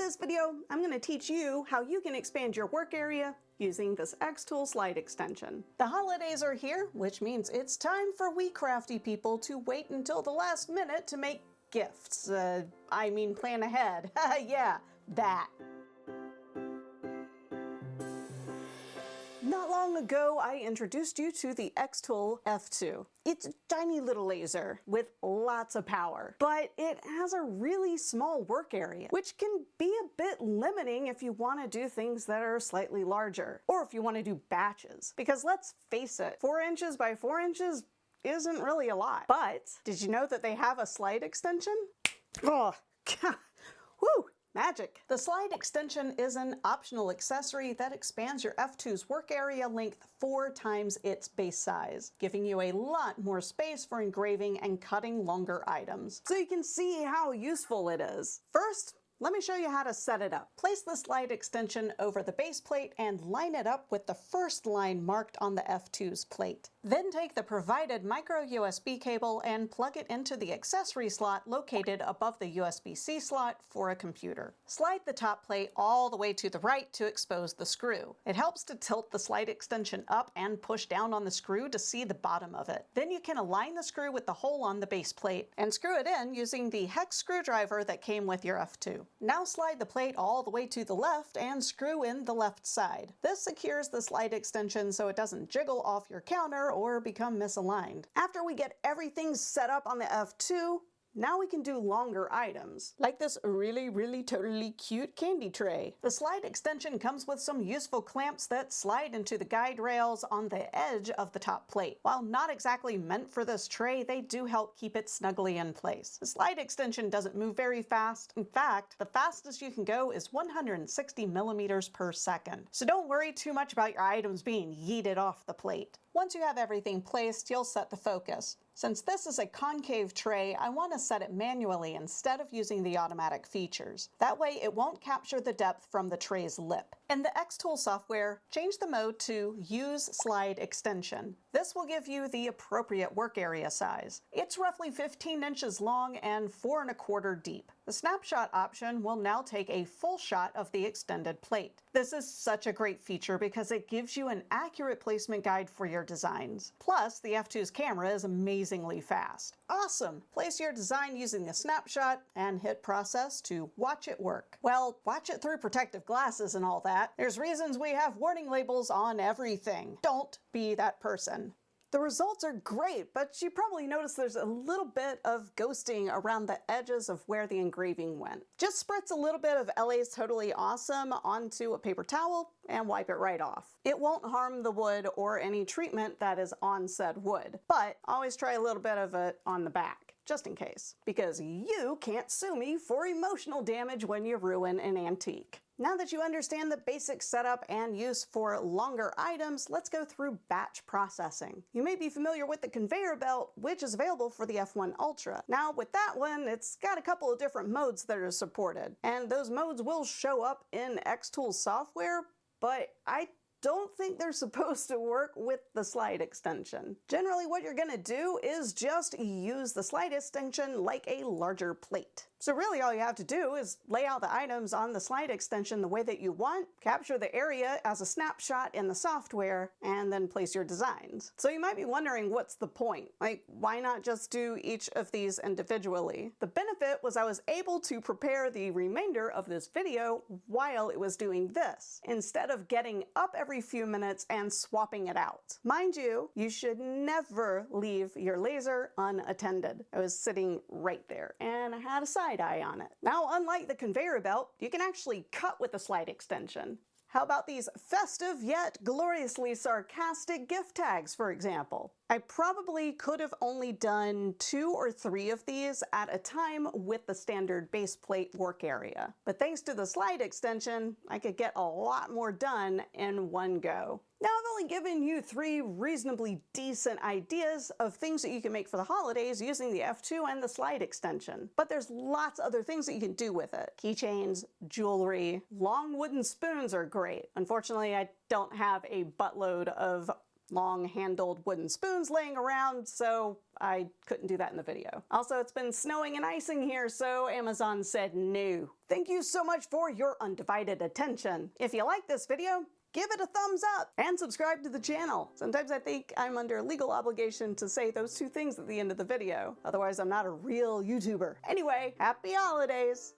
this video, I'm going to teach you how you can expand your work area using this xTool slide extension. The holidays are here, which means it's time for we crafty people to wait until the last minute to make gifts. I mean plan ahead. Yeah, that. Not long ago, I introduced you to the xTool F2. It's a tiny little laser with lots of power, but it has a really small work area, which can be a bit limiting if you want to do things that are slightly larger, or if you want to do batches. Because let's face it, 4 inches by 4 inches isn't really a lot. But did you know that they have a slide extension? Oh, whew! Magic. The slide extension is an optional accessory that expands your F2's work area length 4 times its base size, giving you a lot more space for engraving and cutting longer items. So you can see how useful it is. First, let me show you how to set it up. Place the slide extension over the base plate and line it up with the first line marked on the F2's plate. Then take the provided micro USB cable and plug it into the accessory slot located above the USB-C slot for a computer. Slide the top plate all the way to the right to expose the screw. It helps to tilt the slide extension up and push down on the screw to see the bottom of it. Then you can align the screw with the hole on the base plate and screw it in using the hex screwdriver that came with your F2. Now slide the plate all the way to the left and screw in the left side. This secures the slide extension so it doesn't jiggle off your counter or become misaligned. After we get everything set up on the F2, now we can do longer items, like this really totally cute candy tray. The slide extension comes with some useful clamps that slide into the guide rails on the edge of the top plate. While not exactly meant for this tray, they do help keep it snugly in place. The slide extension doesn't move very fast. In fact, the fastest you can go is 160 millimeters per second. So don't worry too much about your items being yeeted off the plate. Once you have everything placed, you'll set the focus. Since this is a concave tray, I want to set it manually instead of using the automatic features. That way it won't capture the depth from the tray's lip. In the xTool software, change the mode to Use Slide Extension. This will give you the appropriate work area size. It's roughly 15 inches long and 4 1/4 deep. The snapshot option will now take a full shot of the extended plate. This is such a great feature because it gives you an accurate placement guide for your designs. Plus, the F2's camera is amazingly fast. Awesome! Place your design using the snapshot and hit process to watch it work. Well, watch it through protective glasses and all that. There's reasons we have warning labels on everything. Don't be that person. The results are great, but you probably noticed there's a little bit of ghosting around the edges of where the engraving went. Just spritz a little bit of LA's Totally Awesome onto a paper towel and wipe it right off. It won't harm the wood or any treatment that is on said wood, but always try a little bit of it on the back, just in case, because you can't sue me for emotional damage when you ruin an antique. Now that you understand the basic setup and use for longer items, let's go through batch processing. You may be familiar with the conveyor belt, which is available for the F1 Ultra. Now with that one, it's got a couple of different modes that are supported, and those modes will show up in xTool software, but I don't think they're supposed to work with the slide extension. Generally, what you're gonna do is just use the slide extension like a larger plate. So really all you have to do is lay out the items on the slide extension the way that you want, capture the area as a snapshot in the software, and then place your designs. So you might be wondering, what's the point? Like, why not just do each of these individually? The benefit was I was able to prepare the remainder of this video while it was doing this, instead of getting up every few minutes and swapping it out. Mind you, you should never leave your laser unattended. I was sitting right there, and I had a side eye on it. Now, unlike the conveyor belt, you can actually cut with the slide extension. How about these festive yet gloriously sarcastic gift tags, for example? I probably could have only done 2 or 3 of these at a time with the standard base plate work area. But thanks to the slide extension, I could get a lot more done in one go. Now, I've only given you 3 reasonably decent ideas of things that you can make for the holidays using the F2 and the slide extension. But there's lots of other things that you can do with it. Keychains, jewelry, long wooden spoons are great. Unfortunately, I don't have a buttload of long-handled wooden spoons laying around, so I couldn't do that in the video. Also, it's been snowing and icing here, so Amazon said no. Thank you so much for your undivided attention. If you like this video, give it a thumbs up and subscribe to the channel. Sometimes I think I'm under a legal obligation to say those two things at the end of the video. Otherwise, I'm not a real YouTuber. Anyway, happy holidays!